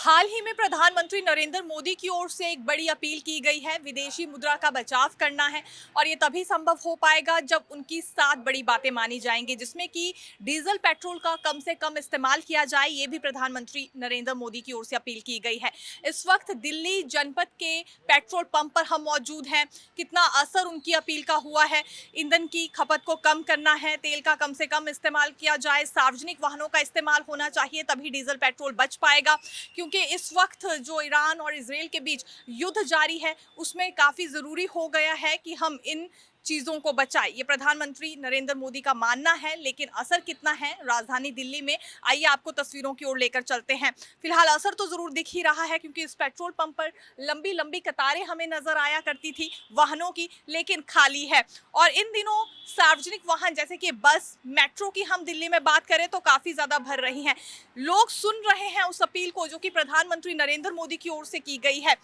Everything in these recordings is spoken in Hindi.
हाल ही में प्रधानमंत्री नरेंद्र मोदी की ओर से एक बड़ी अपील की गई है। विदेशी मुद्रा का बचाव करना है और ये तभी संभव हो पाएगा जब उनकी 7 बड़ी बातें मानी जाएंगी, जिसमें कि डीजल पेट्रोल का कम से कम इस्तेमाल किया जाए। ये भी प्रधानमंत्री नरेंद्र मोदी की ओर से अपील की गई है। इस वक्त दिल्ली जनपद के पेट्रोल पंप पर हम मौजूद हैं। कितना असर उनकी अपील का हुआ है? ईंधन की खपत को कम करना है, तेल का कम से कम इस्तेमाल किया जाए, सार्वजनिक वाहनों का इस्तेमाल होना चाहिए, तभी डीजल पेट्रोल बच पाएगा। क्योंकि इस वक्त जो ईरान और इजराइल के बीच युद्ध जारी है, उसमें काफ़ी ज़रूरी हो गया है कि हम इन चीज़ों को बचाएं। ये प्रधानमंत्री नरेंद्र मोदी का मानना है, लेकिन असर कितना है राजधानी दिल्ली में, आइए आपको तस्वीरों की ओर लेकर चलते हैं। फिलहाल असर तो ज़रूर दिख ही रहा है, क्योंकि इस पेट्रोल पंप पर लंबी लंबी कतारें हमें नज़र आया करती थी वाहनों की, लेकिन खाली है। और इन दिनों सार्वजनिक वाहन जैसे कि बस, मेट्रो की हम दिल्ली में बात करें तो काफ़ी ज़्यादा भर रही हैं। लोग सुन रहे हैं उस अपील को जो कि प्रधानमंत्री नरेंद्र मोदी की ओर से की गई है।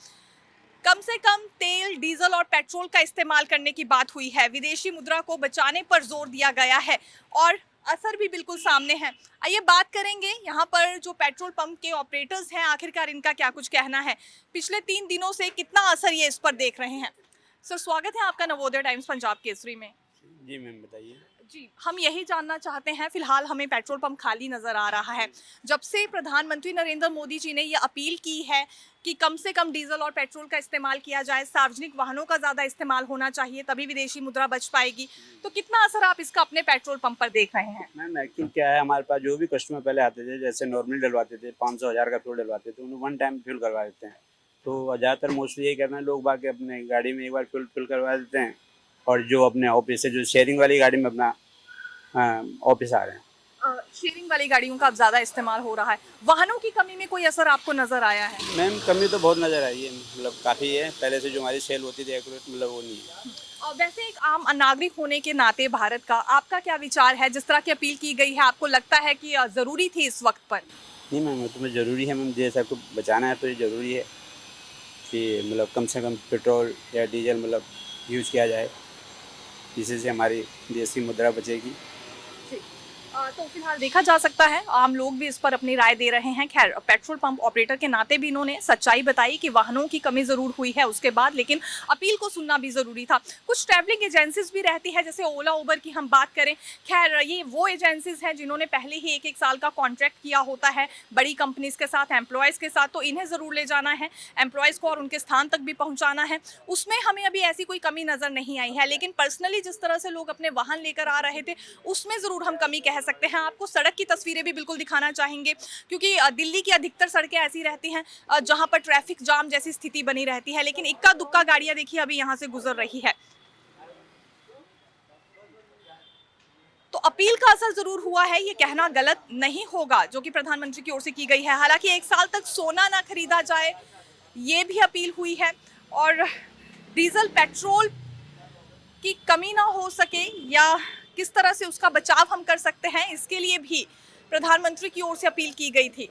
कम से कम तेल, डीजल और पेट्रोल का इस्तेमाल करने की बात हुई है। विदेशी मुद्रा को बचाने पर जोर दिया गया है और असर भी बिल्कुल सामने है। आइए बात करेंगे यहाँ पर जो पेट्रोल पंप के ऑपरेटर्स हैं, आखिरकार इनका क्या कुछ कहना है। पिछले 3 दिनों से कितना असर ये इस पर देख रहे हैं। सर, स्वागत है आपका नवोदय टाइम्स पंजाब केसरी में। जी मैम, बताइए। जी, हम यही जानना चाहते हैं, फिलहाल हमें पेट्रोल पंप खाली नज़र आ रहा है। जब से प्रधानमंत्री नरेंद्र मोदी जी ने ये अपील की है कि कम से कम डीजल और पेट्रोल का इस्तेमाल किया जाए, सार्वजनिक वाहनों का ज़्यादा इस्तेमाल होना चाहिए, तभी विदेशी मुद्रा बच पाएगी, तो कितना असर आप इसका अपने पेट्रोल पंप पर देख रहे हैं? मैम एक्चुअली क्या है, हमारे पास जो भी कस्टमर पहले आते थे, जैसे नॉर्मली डलवाते थे, 500 1000 का फ्यूल डलवाते थे, उन्हें वन टाइम फ्यूल करवा देते हैं। तो ज़्यादातर मोस्टली यही करते हैं लोग, बाकी अपने गाड़ी में एक बार फ्यूल करवा देते हैं, और जो अपने ऑफिस से जो शेयरिंग वाली गाड़ी में अपना ऑफिस आ रहे हैं। शेयरिंग वाली गाड़ियों का अब ज़्यादा इस्तेमाल हो रहा है। वाहनों की कमी में कोई असर आपको नज़र आया है? मैम कमी तो बहुत नज़र आई है, मतलब काफ़ी है, पहले से जो हमारी सेल होती थी एक्यूरेट, मतलब वो नहीं है। और वैसे एक आम नागरिक होने के नाते भारत का आपका क्या विचार है? जिस तरह की अपील की गई है, आपको लगता है कि ज़रूरी थी इस वक्त पर? नहीं मैम, वो तो मैं ज़रूरी है मैम, जैसा आपको बचाना है तो ये ज़रूरी है कि मतलब कम से कम पेट्रोल या डीजल मतलब यूज़ किया जाए, जिससे से हमारी देश की मुद्रा बचेगी। जी। तो फिलहाल देखा जा सकता है आम लोग भी इस पर अपनी राय दे रहे हैं। खैर, पेट्रोल पंप ऑपरेटर के नाते भी इन्होंने सच्चाई बताई कि वाहनों की कमी ज़रूर हुई है उसके बाद, लेकिन अपील को सुनना भी ज़रूरी था। कुछ ट्रैवलिंग एजेंसीज भी रहती है, जैसे ओला, उबर की हम बात करें। खैर, ये वो एजेंसीज हैं जिन्होंने पहले ही 1-1 साल का कॉन्ट्रैक्ट किया होता है बड़ी कंपनीज के साथ, एम्प्लॉयज़ के साथ, तो इन्हें ज़रूर ले जाना है, एम्प्लॉयज़ को और उनके स्थान तक भी पहुँचाना है। उसमें हमें अभी ऐसी कोई कमी नज़र नहीं आई है, लेकिन पर्सनली जिस तरह से लोग अपने वाहन लेकर आ रहे थे, उसमें ज़रूर हम कमी कह सकते हैं। आपको सड़क की तस्वीरें भी बिल्कुल दिखाना चाहेंगे, क्योंकि दिल्ली की अधिकतर सड़कें ऐसी रहती हैं जहां पर ट्रैफिक जाम जैसी स्थिति बनी रहती है, लेकिन इक्का दुक्का गाड़ियां देखिए अभी यहां से गुजर रही है। तो अपील का असर जरूर हुआ है, ये कहना गलत नहीं होगा जो कि प्रधानमंत्री की ओर से की गई है। हालांकि 1 साल तक सोना ना खरीदा जाए, ये भी अपील हुई है, और डीजल पेट्रोल की कमी ना हो सके या किस तरह से उसका बचाव हम कर सकते हैं, इसके लिए भी प्रधानमंत्री की ओर से अपील की गई थी।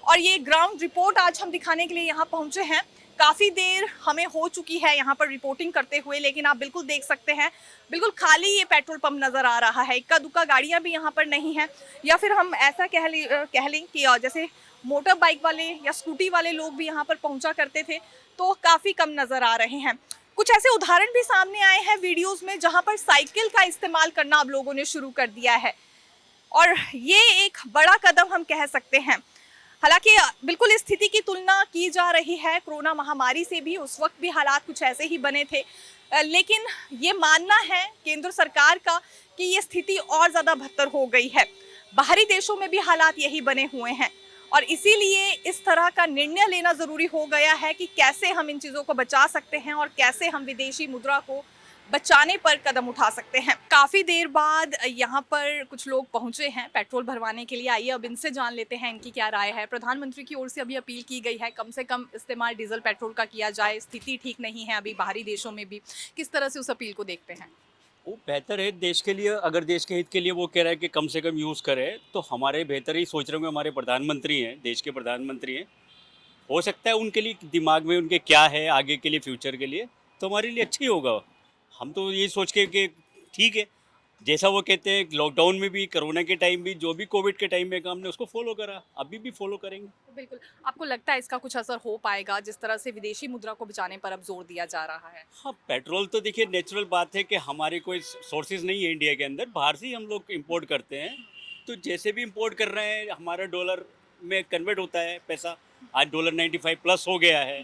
और ये ग्राउंड रिपोर्ट आज हम दिखाने के लिए यहाँ पहुँचे हैं। काफ़ी देर हमें हो चुकी है यहाँ पर रिपोर्टिंग करते हुए, लेकिन आप बिल्कुल देख सकते हैं, बिल्कुल खाली ये पेट्रोल पंप नज़र आ रहा है। इक्का दुक्का गाड़ियाँ भी यहाँ पर नहीं हैं, या फिर हम ऐसा कह लें कि जैसे मोटर बाइक वाले या स्कूटी वाले लोग भी यहाँ पर पहुँचा करते थे, तो काफ़ी कम नज़र आ रहे हैं। कुछ ऐसे उदाहरण भी सामने आए हैं वीडियोज़ में जहाँ पर साइकिल का इस्तेमाल करना अब लोगों ने शुरू कर दिया है, और ये एक बड़ा कदम हम कह सकते हैं। हालांकि बिल्कुल इस स्थिति की तुलना की जा रही है कोरोना महामारी से भी, उस वक्त भी हालात कुछ ऐसे ही बने थे, लेकिन ये मानना है केंद्र सरकार का कि ये स्थिति और ज़्यादा बदतर हो गई है। बाहरी देशों में भी हालात यही बने हुए हैं, और इसीलिए इस तरह का निर्णय लेना ज़रूरी हो गया है कि कैसे हम इन चीज़ों को बचा सकते हैं और कैसे हम विदेशी मुद्रा को बचाने पर कदम उठा सकते हैं। काफ़ी देर बाद यहाँ पर कुछ लोग पहुँचे हैं पेट्रोल भरवाने के लिए। आइए अब इनसे जान लेते हैं इनकी क्या राय है। प्रधानमंत्री की ओर से अभी अपील की गई है कम से कम इस्तेमाल डीजल पेट्रोल का किया जाए, स्थिति ठीक नहीं है अभी बाहरी देशों में भी। किस तरह से उस अपील को देखते हैं? वो बेहतर है देश के लिए, अगर देश के हित के लिए वो कह रहा है कि कम से कम यूज़ करें, तो हमारे बेहतर ही सोच रहे होंगे। हमारे प्रधानमंत्री हैं, देश के प्रधानमंत्री हैं, हो सकता है उनके लिए दिमाग में उनके क्या है आगे के लिए, फ्यूचर के लिए, तो हमारे लिए अच्छा ही होगा। हम तो ये सोच के कि ठीक है, जैसा वो कहते हैं लॉकडाउन में भी, कोरोना के टाइम भी, जो भी कोविड के टाइम में काम हमने उसको फॉलो करा, अभी भी फॉलो करेंगे। बिल्कुल। आपको लगता है इसका कुछ असर हो पाएगा जिस तरह से विदेशी मुद्रा को बचाने पर अब जोर दिया जा रहा है? हाँ, पेट्रोल तो देखिए नेचुरल बात है कि हमारे कोई सोर्सेज नहीं है इंडिया के अंदर, बाहर से ही हम लोग इंपोर्ट करते हैं। तो जैसे भी इंपोर्ट कर रहे हैं हमारा डॉलर में कन्वर्ट होता है पैसा, आज डॉलर 95 प्लस हो गया है,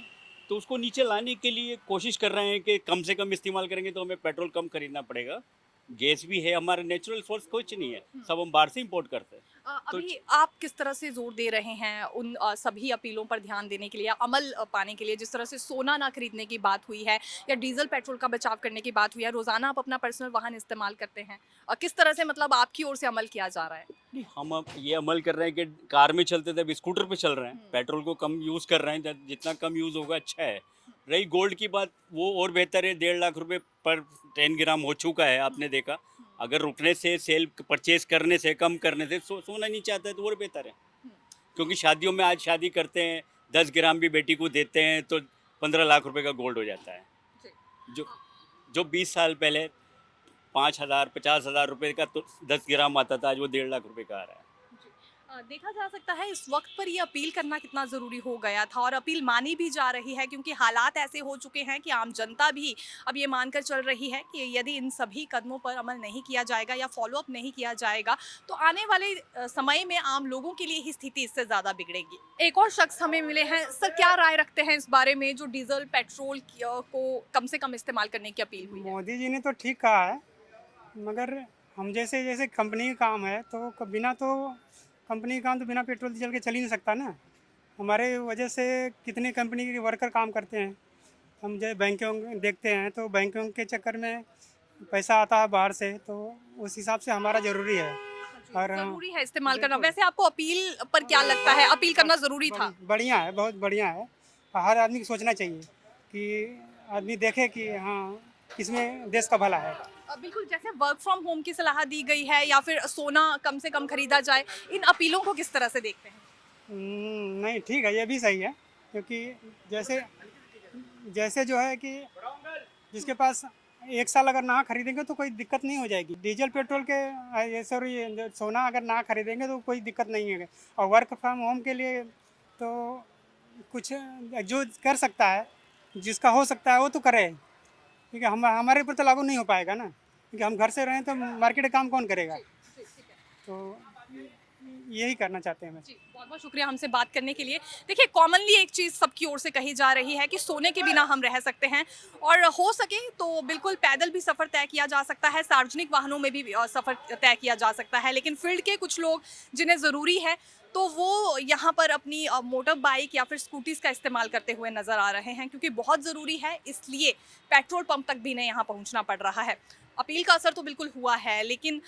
तो उसको नीचे लाने के लिए कोशिश कर रहे हैं कि कम से कम इस्तेमाल करेंगे तो हमें पेट्रोल कम खरीदना पड़ेगा। गैस भी है, हमारा नेचुरल सोर्स कुछ नहीं है, सब हम बाहर से इंपोर्ट करते हैं। तो अभी आप किस तरह से जोर दे रहे हैं उन सभी अपीलों पर ध्यान देने के लिए या अमल पाने के लिए? जिस तरह से सोना ना खरीदने की बात हुई है या डीजल पेट्रोल का बचाव करने की बात हुई है, रोजाना आप अपना पर्सनल वाहन इस्तेमाल करते हैं, किस तरह से मतलब आपकी ओर से अमल किया जा रहा है? नहीं, हम अब ये अमल कर रहे हैं कि कार में चलते थे अब स्कूटर पे चल रहे हैं, पेट्रोल को कम यूज़ कर रहे हैं, जितना कम यूज़ होगा अच्छा है। रही गोल्ड की बात, वो और बेहतर है, 1.5 लाख रुपए पर 10 ग्राम हो चुका है, आपने देखा। अगर रुकने से, सेल परचेज करने से, कम करने से सोना नहीं चाहता है तो और बेहतर है, क्योंकि शादियों में आज शादी करते हैं 10 ग्राम भी बेटी को देते हैं तो 15 लाख रुपए का गोल्ड हो जाता है। जो जो 20 साल पहले 5,000 50,000 रुपए का तो 10 ग्राम आता था, आज वो 1.5 लाख रुपए का आ रहा है। देखा जा सकता है इस वक्त पर ये अपील करना कितना ज़रूरी हो गया था और अपील मानी भी जा रही है, क्योंकि हालात ऐसे हो चुके हैं कि आम जनता भी अब ये मानकर चल रही है कि यदि इन सभी कदमों पर अमल नहीं किया जाएगा या फॉलो अप नहीं किया जाएगा तो आने वाले समय में आम लोगों के लिए ही स्थिति इससे ज़्यादा बिगड़ेगी। एक और शख्स हमें मिले हैं। सर, क्या राय रखते हैं इस बारे में जो डीजल पेट्रोल को कम से कम इस्तेमाल करने की अपील हुई है? मोदी जी ने तो ठीक कहा है, मगर हम जैसे जैसे कंपनी का काम है तो बिना तो कंपनी का काम तो बिना पेट्रोल डीजल के चल ही नहीं सकता ना। हमारे वजह से कितने कंपनी के वर्कर काम करते हैं। हम जब बैंकों देखते हैं तो बैंकों के चक्कर में पैसा आता है बाहर से, तो उस हिसाब से हमारा ज़रूरी है। और जरूरी है इस्तेमाल करना। वैसे आपको अपील पर क्या लगता है, अपील करना जरूरी था? बढ़िया है, बहुत बढ़िया है। हर आदमी को सोचना चाहिए कि आदमी देखे कि हाँ इसमें देश का भला है। बिल्कुल। जैसे वर्क फ्रॉम होम की सलाह दी गई है या फिर सोना कम से कम खरीदा जाए, इन अपीलों को किस तरह से देखते हैं? नहीं, ठीक है, ये भी सही है, क्योंकि जैसे जैसे जो है कि जिसके पास 1 साल अगर ना खरीदेंगे तो कोई दिक्कत नहीं हो जाएगी। डीजल पेट्रोल के ये सॉरी सोना अगर ना खरीदेंगे तो कोई दिक्कत नहीं है। और वर्क फ्रॉम होम के लिए तो कुछ जो कर सकता है, जिसका हो सकता है वो तो करे, क्योंकि हमारे ऊपर तो लागू नहीं हो पाएगा ना, क्योंकि हम घर से रहें तो मार्केट काम कौन करेगा। तो यही करना चाहते हैं मैं। जी, बहुत बहुत शुक्रिया हमसे बात करने के लिए। देखिए, कॉमनली एक चीज़ सबकी ओर से कही जा रही है कि सोने के बिना हम रह सकते हैं और हो सके तो बिल्कुल पैदल भी सफ़र तय किया जा सकता है, सार्वजनिक वाहनों में भी सफ़र तय किया जा सकता है। लेकिन फील्ड के कुछ लोग जिन्हें ज़रूरी है तो वो यहाँ पर अपनी मोटर बाइक या फिर स्कूटीज़ का इस्तेमाल करते हुए नज़र आ रहे हैं, क्योंकि बहुत ज़रूरी है, इसलिए पेट्रोल पंप तक भी इन्हें यहाँ पहुँचना पड़ रहा है। अपील का असर तो बिल्कुल हुआ है, लेकिन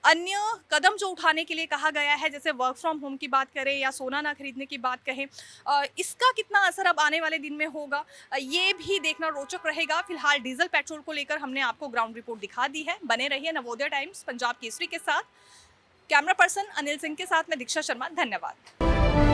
अन्य कदम जो उठाने के लिए कहा गया है, जैसे वर्क फ्रॉम होम की बात करें या सोना ना खरीदने की बात कहें, इसका कितना असर अब आने वाले दिन में होगा, ये भी देखना रोचक रहेगा। फिलहाल डीजल पेट्रोल को लेकर हमने आपको ग्राउंड रिपोर्ट दिखा दी है। बने रहिए नवोदय टाइम्स पंजाब केसरी के साथ। कैमरा पर्सन अनिल सिंह के साथ मैं दीक्षा शर्मा। धन्यवाद।